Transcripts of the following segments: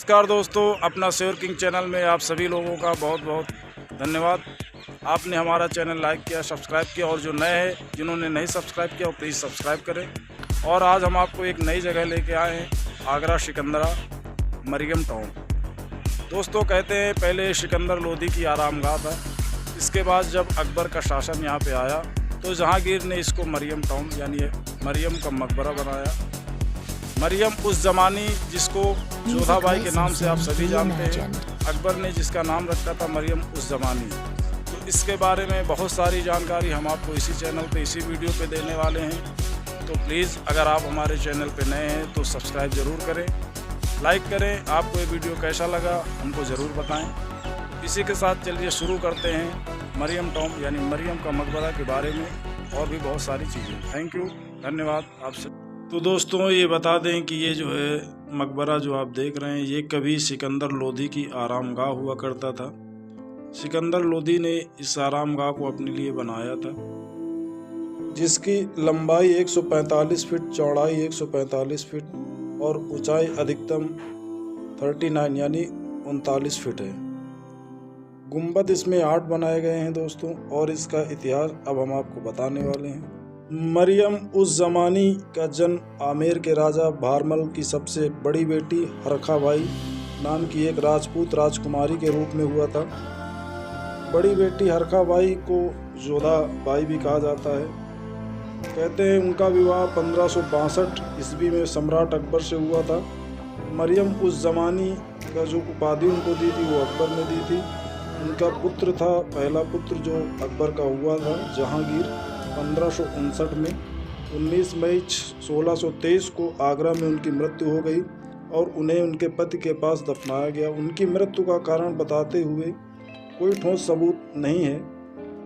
नमस्कार दोस्तों, अपना श्योर किंग चैनल में आप सभी लोगों का बहुत बहुत धन्यवाद। आपने हमारा चैनल लाइक किया, सब्सक्राइब किया, और जो नए हैं जिन्होंने नहीं सब्सक्राइब किया वो प्लीज़ सब्सक्राइब करें। और आज हम आपको एक नई जगह लेके आए हैं, आगरा सिकंदरा मरियम टाउन। दोस्तों, कहते हैं पहले सिकंदर लोदी की आरामगाह था। इसके बाद जब अकबर का शासन यहाँ पे आया तो जहांगीर ने इसको मरियम टाउन यानी मरियम का मकबरा बनाया। मरियम उस ज़मानी जिसको जोधाबाई के नाम से आप सभी जानते हैं, अकबर ने जिसका नाम रखा था मरियम उस ज़मानी। तो इसके बारे में बहुत सारी जानकारी हम आपको इसी चैनल पे इसी वीडियो पे देने वाले हैं। तो प्लीज़ अगर आप हमारे चैनल पे नए हैं तो सब्सक्राइब ज़रूर करें, लाइक करें। आपको ये वीडियो कैसा लगा हमको ज़रूर बताएँ। इसी के साथ चलिए शुरू करते हैं मरियम टाउन यानी मरियम का मकबरा के बारे में और भी बहुत सारी चीज़ें। थैंक यू, धन्यवाद आपसे। तो दोस्तों, ये बता दें कि ये जो है मकबरा जो आप देख रहे हैं ये कभी सिकंदर लोदी की आरामगाह हुआ करता था। सिकंदर लोदी ने इस आरामगाह को अपने लिए बनाया था, जिसकी लंबाई 145 फीट, चौड़ाई 145 फीट और ऊंचाई अधिकतम 39 यानी 39 फीट है। गुंबद इसमें 8 बनाए गए हैं दोस्तों, और इसका इतिहास अब हम आपको बताने वाले हैं। मरियम उस ज़मानी का जन्म आमेर के राजा भारमल की सबसे बड़ी बेटी हरखाबाई नाम की एक राजपूत राजकुमारी के रूप में हुआ था। बड़ी बेटी हरखाबाई को जोधाबाई भी कहा जाता है। कहते हैं उनका विवाह 1562 ईस्वी में सम्राट अकबर से हुआ था। मरियम उस ज़मानी का जो उपाधि उनको दी थी वो अकबर ने दी थी। उनका पुत्र था, पहला पुत्र जो अकबर का हुआ था जहांगीर, 1559 में। 19 मई 1623 को आगरा में उनकी मृत्यु हो गई और उन्हें उनके पति के पास दफनाया गया। उनकी मृत्यु का कारण बताते हुए कोई ठोस सबूत नहीं है,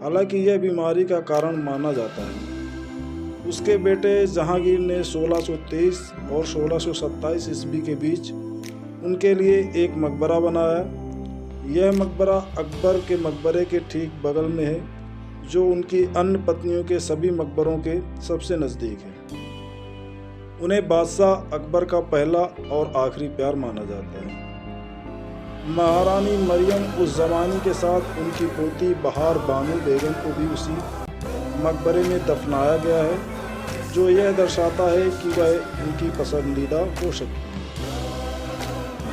हालांकि यह बीमारी का कारण माना जाता है। उसके बेटे जहांगीर ने 1623 और 1627 ईस्वी के बीच उनके लिए एक मकबरा बनाया। यह मकबरा अकबर के मकबरे के ठीक बगल में है, जो उनकी अन्य पत्नियों के सभी मकबरों के सबसे नज़दीक है। उन्हें बादशाह अकबर का पहला और आखिरी प्यार माना जाता है। महारानी मरियम उस ज़मानी के साथ उनकी पोती बहार बानो बेगम को भी उसी मकबरे में दफनाया गया है, जो यह दर्शाता है कि वह उनकी पसंदीदा हो सकती है।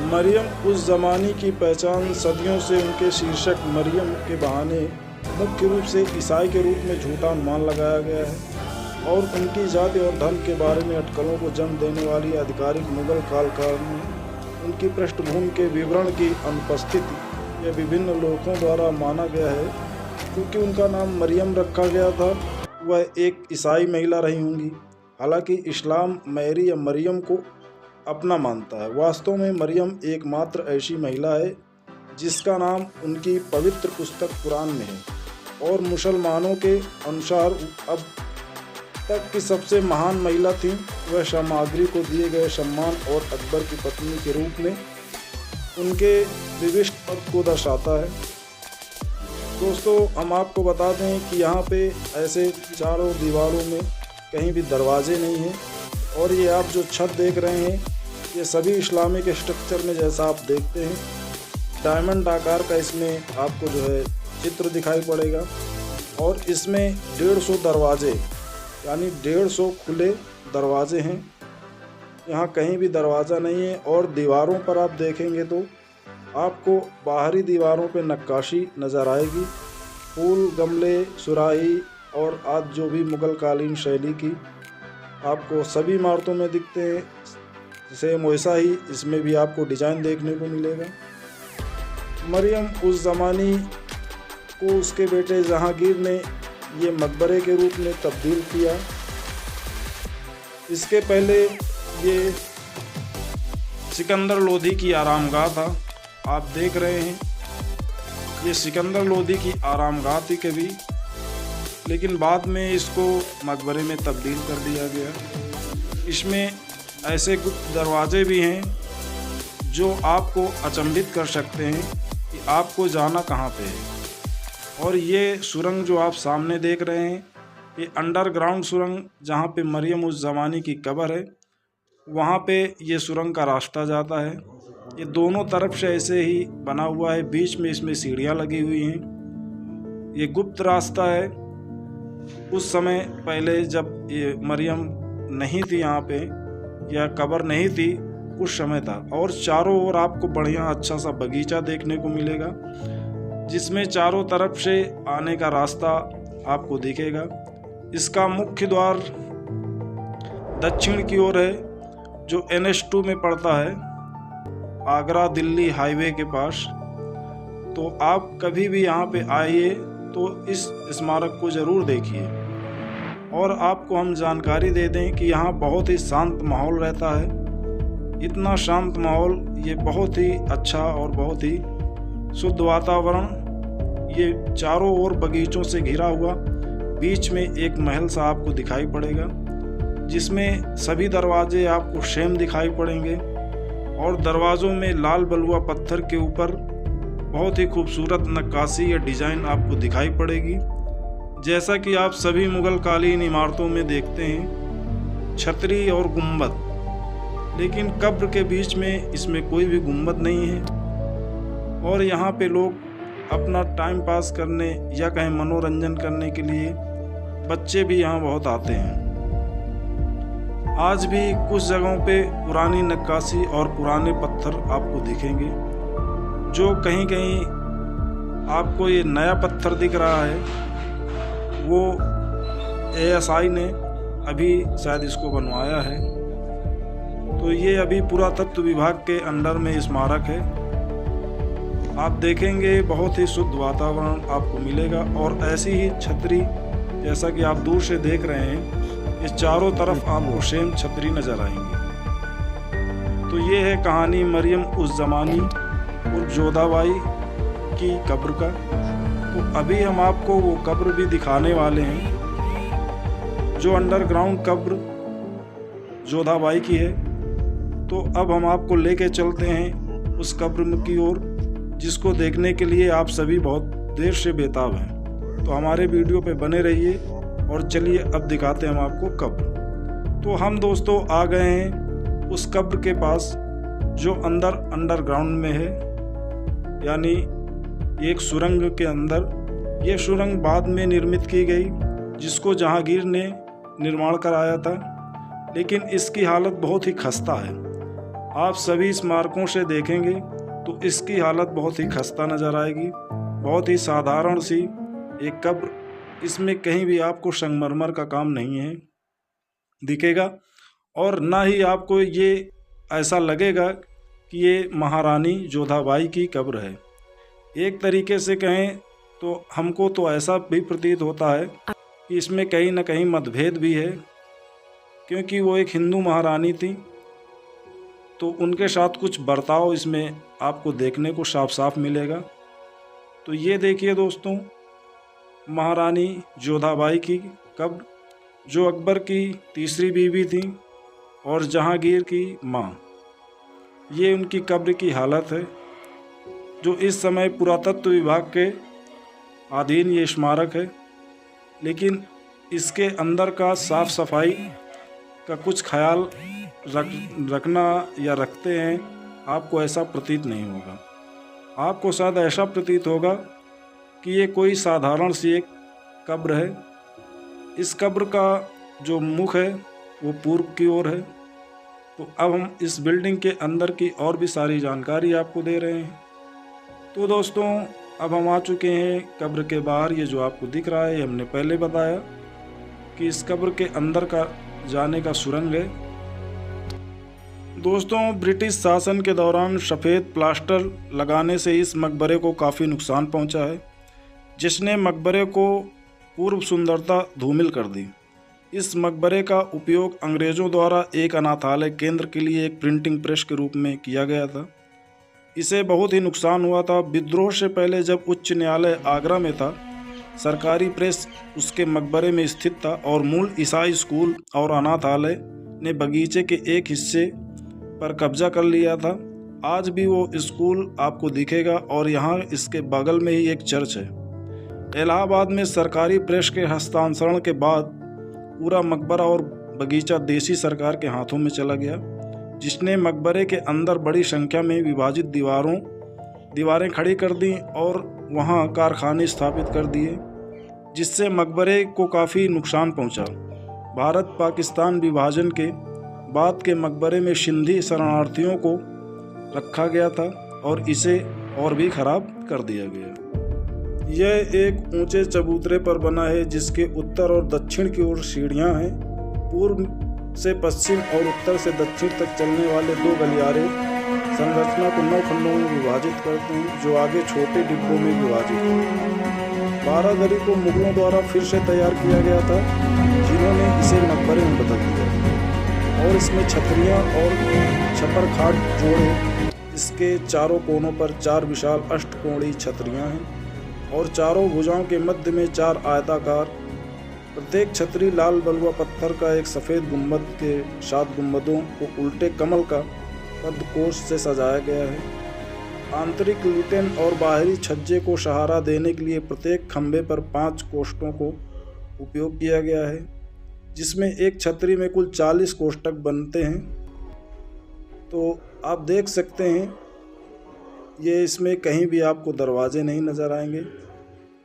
मरियम उस ज़मानी की पहचान सदियों से उनके शीर्षक मरियम के बहाने मुख्य रूप से ईसाई के रूप में झूठा अनुमान लगाया गया है, और उनकी जाति और धर्म के बारे में अटकलों को जन्म देने वाली आधिकारिक मुगल काल में उनकी पृष्ठभूमि के विवरण की अनुपस्थिति यह विभिन्न लोगों द्वारा माना गया है। क्योंकि उनका नाम मरियम रखा गया था, वह एक ईसाई महिला रही होंगी। हालांकि इस्लाम मैरी या मरियम को अपना मानता है। वास्तव में मरियम एकमात्र ऐसी महिला है जिसका नाम उनकी पवित्र पुस्तक कुरान में है, और मुसलमानों के अनुसार अब तक की सबसे महान महिला थी। वह सामग्री को दिए गए सम्मान और अकबर की पत्नी के रूप में उनके विशिष्ट पद को दर्शाता है। दोस्तों, हम आपको बता दें कि यहाँ पे ऐसे चारों दीवारों में कहीं भी दरवाजे नहीं हैं, और ये आप जो छत देख रहे हैं ये सभी इस्लामिक स्ट्रक्चर में जैसा आप देखते हैं डायमंड आकार का इसमें आपको जो है चित्र दिखाई पड़ेगा। और इसमें 150 दरवाजे यानी 150 खुले दरवाजे हैं। यहाँ कहीं भी दरवाज़ा नहीं है। और दीवारों पर आप देखेंगे तो आपको बाहरी दीवारों पे नक्काशी नज़र आएगी, फूल, गमले, सुराही और आज जो भी मुग़ल कालीन शैली की आपको सभी इमारतों में दिखते हैं, सेम वैसा ही इसमें भी आपको डिज़ाइन देखने को मिलेगा। मरियम उस ज़मानी को उसके बेटे जहांगीर ने ये मकबरे के रूप में तब्दील किया। इसके पहले ये सिकंदर लोदी की आरामगाह था। आप देख रहे हैं ये सिकंदर लोदी की आरामगाह थी कभी, लेकिन बाद में इसको मकबरे में तब्दील कर दिया गया। इसमें ऐसे कुछ दरवाजे भी हैं जो आपको अचंभित कर सकते हैं कि आपको जाना कहाँ पे है। और ये सुरंग जो आप सामने देख रहे हैं ये अंडरग्राउंड सुरंग, जहाँ पे मरियम उस ज़मानी की कब्र है, वहाँ पे ये सुरंग का रास्ता जाता है। ये दोनों तरफ से ऐसे ही बना हुआ है, बीच में इसमें सीढ़ियाँ लगी हुई हैं। ये गुप्त रास्ता है। उस समय पहले जब ये मरियम नहीं थी यहाँ पे, या कब्र नहीं थी, उस समय था। और चारों ओर आपको बढ़िया अच्छा सा बगीचा देखने को मिलेगा, जिसमें चारों तरफ से आने का रास्ता आपको दिखेगा। इसका मुख्य द्वार दक्षिण की ओर है, जो NH2 में पड़ता है, आगरा दिल्ली हाईवे के पास। तो आप कभी भी यहाँ पे आइए तो इस स्मारक को ज़रूर देखिए। और आपको हम जानकारी दे दें कि यहाँ बहुत ही शांत माहौल रहता है। इतना शांत माहौल, ये बहुत ही अच्छा और बहुत ही शुद्ध वातावरण। ये चारों ओर बगीचों से घिरा हुआ, बीच में एक महल सा आपको दिखाई पड़ेगा, जिसमें सभी दरवाजे आपको सेम दिखाई पड़ेंगे। और दरवाज़ों में लाल बलुआ पत्थर के ऊपर बहुत ही खूबसूरत नक्काशी या डिज़ाइन आपको दिखाई पड़ेगी, जैसा कि आप सभी मुग़ल कालीन इमारतों में देखते हैं, छतरी और गुंबद। लेकिन कब्र के बीच में इसमें कोई भी गुंबद नहीं है। और यहाँ पे लोग अपना टाइम पास करने या कहीं मनोरंजन करने के लिए बच्चे भी यहाँ बहुत आते हैं। आज भी कुछ जगहों पे पुरानी नक्काशी और पुराने पत्थर आपको दिखेंगे, जो कहीं कहीं आपको ये नया पत्थर दिख रहा है, वो ASI ने अभी शायद इसको बनवाया है। तो ये अभी पुरातत्व विभाग के अंडर में स्मारक है। आप देखेंगे बहुत ही शुद्ध वातावरण आपको मिलेगा। और ऐसी ही छतरी, जैसा कि आप दूर से देख रहे हैं, इस चारों तरफ आपको सेम छतरी नज़र आएंगी। तो ये है कहानी मरियम उस ज़मानी और जोधाबाई की कब्र का। तो अभी हम आपको वो कब्र भी दिखाने वाले हैं, जो अंडरग्राउंड कब्र जोधाबाई की है। तो अब हम आपको लेके चलते हैं उस कब्र की ओर, जिसको देखने के लिए आप सभी बहुत देर से बेताब हैं। तो हमारे वीडियो पे बने रहिए। और चलिए अब दिखाते हैं हम आपको कब्र। तो हम दोस्तों आ गए हैं उस कब्र के पास, जो अंडरग्राउंड में है, यानी एक सुरंग के अंदर। ये सुरंग बाद में निर्मित की गई, जिसको जहांगीर ने निर्माण कराया था। लेकिन इसकी हालत बहुत ही खस्ता है। आप सभी स्मारकों से देखेंगे तो इसकी हालत बहुत ही खस्ता नज़र आएगी। बहुत ही साधारण सी एक कब्र, इसमें कहीं भी आपको संगमरमर का काम नहीं है दिखेगा। और ना ही आपको ये ऐसा लगेगा कि ये महारानी जोधाबाई की कब्र है। एक तरीके से कहें तो हमको तो ऐसा भी प्रतीत होता है कि इसमें कहीं ना कहीं मतभेद भी है, क्योंकि वो एक हिंदू महारानी थी, तो उनके साथ कुछ बर्ताव इसमें आपको देखने को साफ साफ मिलेगा। तो ये देखिए दोस्तों, महारानी जोधाबाई की कब्र, जो अकबर की तीसरी बीवी थी और जहांगीर की माँ। ये उनकी कब्र की हालत है, जो इस समय पुरातत्व विभाग के अधीन ये स्मारक है। लेकिन इसके अंदर का साफ सफाई का कुछ ख्याल रखना या रखते हैं, आपको ऐसा प्रतीत नहीं होगा। आपको शायद ऐसा प्रतीत होगा कि ये कोई साधारण सी एक कब्र है। इस कब्र का जो मुख है वो पूर्व की ओर है। तो अब हम इस बिल्डिंग के अंदर की और भी सारी जानकारी आपको दे रहे हैं। तो दोस्तों, अब हम आ चुके हैं कब्र के बाहर। ये जो आपको दिख रहा है, हमने पहले बताया कि इस कब्र के अंदर का जाने का सुरंग है। दोस्तों, ब्रिटिश शासन के दौरान सफ़ेद प्लास्टर लगाने से इस मकबरे को काफ़ी नुकसान पहुंचा है, जिसने मकबरे को पूर्व सुंदरता धूमिल कर दी। इस मकबरे का उपयोग अंग्रेज़ों द्वारा एक अनाथालय केंद्र के लिए एक प्रिंटिंग प्रेस के रूप में किया गया था। इसे बहुत ही नुकसान हुआ था। विद्रोह से पहले जब उच्च न्यायालय आगरा में था, सरकारी प्रेस उसके मकबरे में स्थित था और मूल ईसाई स्कूल और अनाथालय ने बगीचे के एक हिस्से पर कब्जा कर लिया था। आज भी वो स्कूल आपको दिखेगा और यहाँ इसके बगल में ही एक चर्च है। इलाहाबाद में सरकारी प्रेस के हस्तांतरण के बाद पूरा मकबरा और बगीचा देसी सरकार के हाथों में चला गया, जिसने मकबरे के अंदर बड़ी संख्या में विभाजित दीवारें खड़ी कर दी और वहां कारखाने स्थापित कर दिए, जिससे मकबरे को काफ़ी नुकसान पहुंचा। भारत पाकिस्तान विभाजन के बाद के मकबरे में सिंधी शरणार्थियों को रखा गया था और इसे और भी ख़राब कर दिया गया। यह एक ऊंचे चबूतरे पर बना है जिसके उत्तर और दक्षिण की ओर सीढ़ियां हैं। पूर्व से पश्चिम और उत्तर से दक्षिण तक चलने वाले 2 गलियारे संरचना को 9 खंडों में विभाजित करते हैं, जो आगे छोटे डिब्बों में विभाजित हैं। बारादरी को मुगलों द्वारा फिर से तैयार किया गया था, जिन्होंने इसे मकबरे में बदल दिया और इसमें छतरियाँ और छपर खाट जोड़े। इसके चारों कोनों पर 4 विशाल अष्टकोणीय छतरियाँ हैं और चारों भुजाओं के मध्य में 4 आयताकार, प्रत्येक छतरी लाल बलुआ पत्थर का एक सफ़ेद गुंबद के 7 गुंबदों को उल्टे कमल का पद्मकोश से सजाया गया है। आंतरिक लुटेन और बाहरी छज्जे को सहारा देने के लिए प्रत्येक खंभे पर 5 कोष्ठों को उपयोग किया गया है, जिसमें एक छतरी में कुल 40 कोष्ठक बनते हैं। तो आप देख सकते हैं ये इसमें कहीं भी आपको दरवाजे नहीं नज़र आएंगे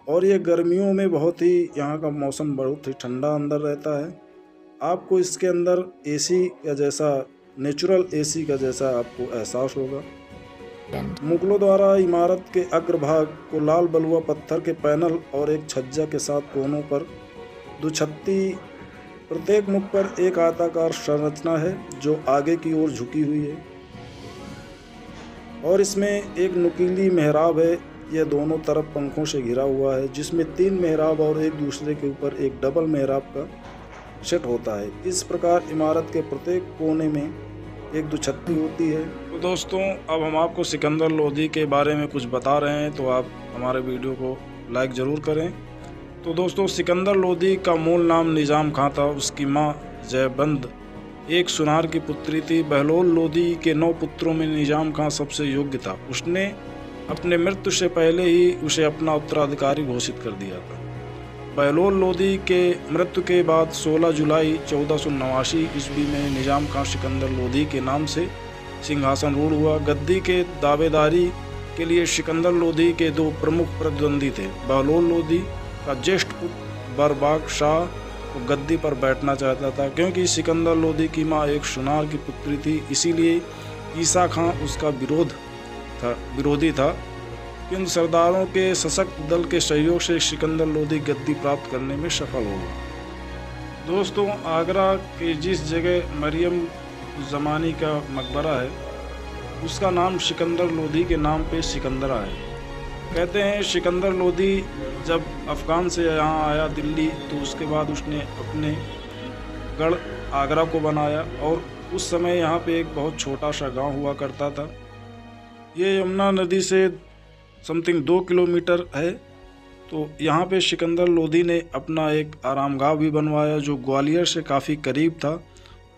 और ये गर्मियों में बहुत ही, यहाँ का मौसम बहुत ही ठंडा अंदर रहता है। आपको इसके अंदर एसी का जैसा, नेचुरल एसी का जैसा आपको एहसास होगा। मुगलों द्वारा इमारत के अग्रभाग को लाल बलुआ पत्थर के पैनल और एक छज्जा के साथ कोनों पर दुछत्ती, प्रत्येक मुख पर एक आयताकार संरचना है जो आगे की ओर झुकी हुई है और इसमें एक नुकीली मेहराब है। यह दोनों तरफ पंखों से घिरा हुआ है, जिसमें 3 मेहराब और एक दूसरे के ऊपर एक डबल मेहराब का सेट होता है। इस प्रकार इमारत के प्रत्येक कोने में एक दुछत्ती होती है। तो दोस्तों, अब हम आपको सिकंदर लोदी के बारे में कुछ बता रहे हैं, तो आप हमारे वीडियो को लाइक ज़रूर करें। तो दोस्तों, सिकंदर लोदी का मूल नाम निज़ाम खां था। उसकी माँ जयबंद एक सुनार की पुत्री थी। बहलोल लोदी के 9 पुत्रों में निज़ाम खां सबसे योग्य था। उसने अपने मृत्यु से पहले ही उसे अपना उत्तराधिकारी घोषित कर दिया था। बहलोल लोदी के मृत्यु के बाद 16 जुलाई 1489 ईस्वी में निज़ाम खां सिकंदर लोदी के नाम से सिंहासन रूढ़ हुआ। गद्दी के दावेदारी के लिए सिकंदर लोदी के 2 प्रमुख प्रतिद्वंदी थे। बहलोल लोदी का ज्येष्ठ पुत्र बरबाग शाह को गद्दी पर बैठना चाहता था। क्योंकि सिकंदर लोदी की माँ एक सुनार की पुत्री थी, इसीलिए ईसा खां उसका विरोधी था। किंतु सरदारों के सशक्त दल के सहयोग से सिकंदर लोदी गद्दी प्राप्त करने में सफल हो गया। दोस्तों, आगरा के जिस जगह मरियम ज़मानी का मकबरा है, उसका नाम सिकंदर लोदी के नाम पे सिकंदरा है। कहते हैं सिकंदर लोदी जब अफ़गान से यहाँ आया दिल्ली, तो उसके बाद उसने अपने गढ़ आगरा को बनाया और उस समय यहाँ पे एक बहुत छोटा सा गांव हुआ करता था। ये यमुना नदी से समथिंग 2 किलोमीटर है। तो यहाँ पे सिकंदर लोदी ने अपना एक आरामगाह भी बनवाया जो ग्वालियर से काफ़ी करीब था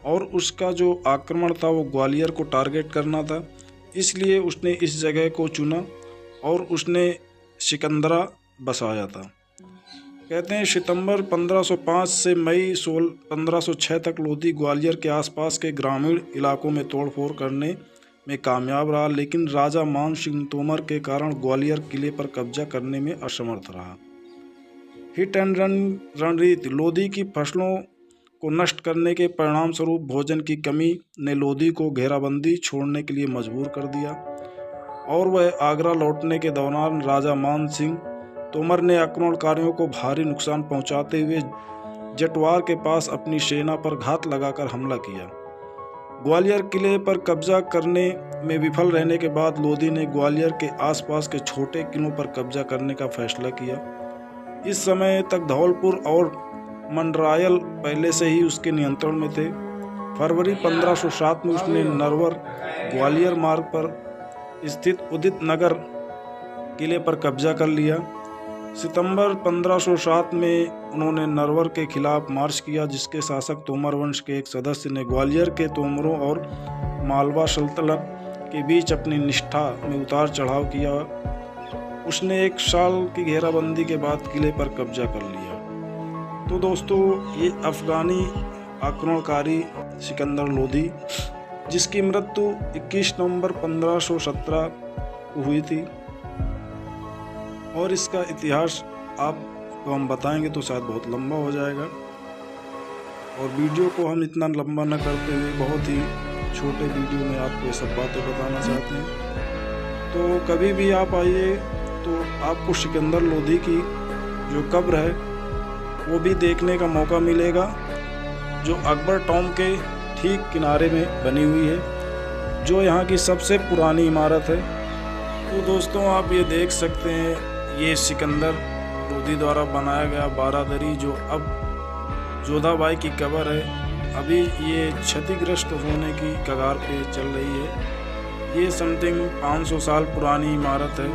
और उसका जो आक्रमण था वो ग्वालियर को टारगेट करना था, इसलिए उसने इस जगह को चुना और उसने सिकंदरा बसाया था। कहते हैं सितंबर 1505 से मई 1506 तक लोदी ग्वालियर के आसपास के ग्रामीण इलाकों में तोड़फोड़ करने में कामयाब रहा, लेकिन राजा मान सिंह तोमर के कारण ग्वालियर किले पर कब्जा करने में असमर्थ रहा। हिट एंड रन रणनीति लोदी की फसलों को नष्ट करने के परिणाम स्वरूप भोजन की कमी ने लोदी को घेराबंदी छोड़ने के लिए मजबूर कर दिया और वह आगरा लौटने के दौरान राजा मान सिंह तोमर ने आक्रमणकारियों को भारी नुकसान पहुंचाते हुए जटवार के पास अपनी सेना पर घात लगाकर हमला किया। ग्वालियर किले पर कब्जा करने में विफल रहने के बाद लोदी ने ग्वालियर के आसपास के छोटे किलों पर कब्जा करने का फैसला किया। इस समय तक धौलपुर और मंडरायल पहले से ही उसके नियंत्रण में थे। फरवरी 1507 में उसने नरवर ग्वालियर मार्ग पर स्थित उदित नगर किले पर कब्जा कर लिया। सितंबर 1507 में उन्होंने नरवर के खिलाफ मार्च किया, जिसके शासक तोमर वंश के एक सदस्य ने ग्वालियर के तोमरों और मालवा सल्तनत के बीच अपनी निष्ठा में उतार चढ़ाव किया। उसने 1 साल की घेराबंदी के बाद किले पर कब्जा कर लिया। तो दोस्तों, ये अफ़गानी आक्रमणकारी सिकंदर लोदी जिसकी मृत्यु 21 नवंबर 1517 को हुई थी। और इसका इतिहास आपको हम बताएंगे तो शायद बहुत लंबा हो जाएगा, और वीडियो को हम इतना लंबा न करते हुए बहुत ही छोटे वीडियो में आपको ये सब बातें बताना चाहते हैं। तो कभी भी आप आइए तो आपको सिकंदर लोधी की जो कब्र है वो भी देखने का मौका मिलेगा, जो अकबर टॉम के ठीक किनारे में बनी हुई है, जो यहाँ की सबसे पुरानी इमारत है। तो दोस्तों आप ये देख सकते हैं, ये सिकंदर लोधी द्वारा बनाया गया बारादरी जो अब जोधाबाई की कब्र है, अभी ये क्षतिग्रस्त होने की कगार पे चल रही है। ये समथिंग 500 साल पुरानी इमारत है,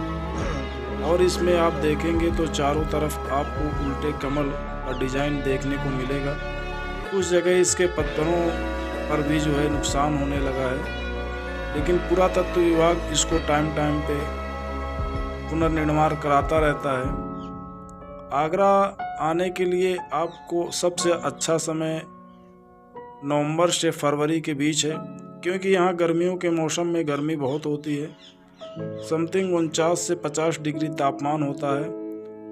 और इसमें आप देखेंगे तो चारों तरफ आपको उल्टे कमल का डिज़ाइन देखने को मिलेगा। कुछ जगह इसके पत्थरों पर भी जो है नुकसान होने लगा है, लेकिन पुरातत्व विभाग इसको टाइम टाइम पे पुनर्निर्माण कराता रहता है। आगरा आने के लिए आपको सबसे अच्छा समय नवंबर से फरवरी के बीच है, क्योंकि यहाँ गर्मियों के मौसम में गर्मी बहुत होती है, समथिंग 49 से 50 डिग्री तापमान होता है।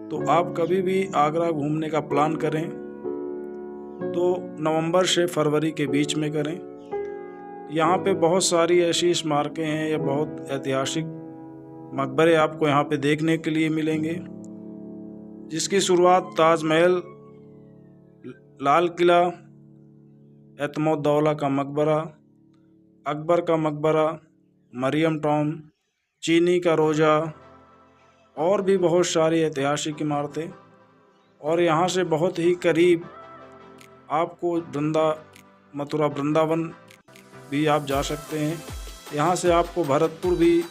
तो आप कभी भी आगरा घूमने का प्लान करें तो नवंबर से फरवरी के बीच में करें। यहाँ पे बहुत सारी ऐसी स्मारकें हैं या बहुत ऐतिहासिक मकबरे आपको यहाँ पे देखने के लिए मिलेंगे, जिसकी शुरुआत ताजमहल, लाल किला, एतमोद्दौला का मकबरा, अकबर का मकबरा, मरियम टॉम, चीनी का रोज़ा और भी बहुत सारी ऐतिहासिक इमारतें। और यहाँ से बहुत ही करीब आपको मथुरा वृंदावन भी आप जा सकते हैं। यहाँ से आपको भरतपुर भी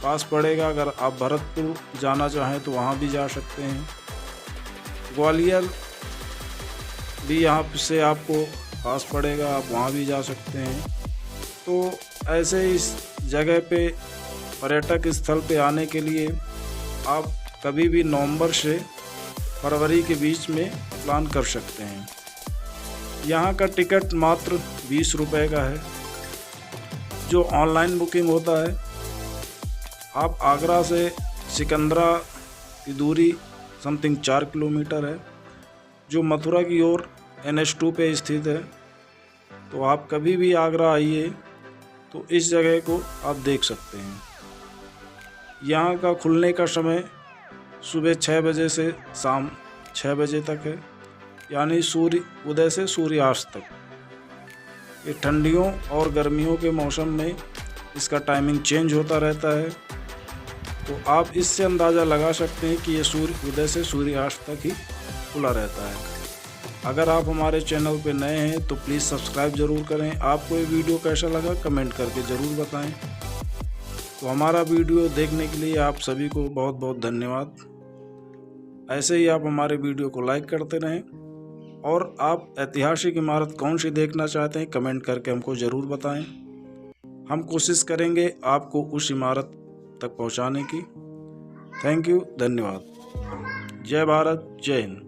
पास पड़ेगा, अगर आप भरतपुर जाना चाहें तो वहाँ भी जा सकते हैं। ग्वालियर भी यहाँ से आपको पास पड़ेगा, आप वहाँ भी जा सकते हैं। तो ऐसे इस जगह पे पर्यटक स्थल पे आने के लिए आप कभी भी नवंबर से फरवरी के बीच में प्लान कर सकते हैं। यहाँ का टिकट मात्र 20 रुपये का है, जो ऑनलाइन बुकिंग होता है। आप आगरा से सिकंदरा की दूरी समथिंग 4 किलोमीटर है, जो मथुरा की ओर NH2 पे स्थित है। तो आप कभी भी आगरा आइए तो इस जगह को आप देख सकते हैं। यहाँ का खुलने का समय सुबह 6 बजे से शाम 6 बजे तक है, यानी सूर्य उदय से सूर्यास्त तक। ये ठंडियों और गर्मियों के मौसम में इसका टाइमिंग चेंज होता रहता है। तो आप इससे अंदाज़ा लगा सकते हैं कि ये सूर्य उदय से सूर्यास्त तक ही खुला रहता है। अगर आप हमारे चैनल पे नए हैं तो प्लीज़ सब्सक्राइब ज़रूर करें। आपको ये वीडियो कैसा लगा कमेंट करके ज़रूर बताएं। तो हमारा वीडियो देखने के लिए आप सभी को बहुत बहुत धन्यवाद। ऐसे ही आप हमारे वीडियो को लाइक करते रहें, और आप ऐतिहासिक इमारत कौन सी देखना चाहते हैं कमेंट करके हमको ज़रूर बताएं। हम कोशिश करेंगे आपको उस इमारत तक पहुंचाने की। थैंक यू, धन्यवाद। जय भारत, जय हिंद।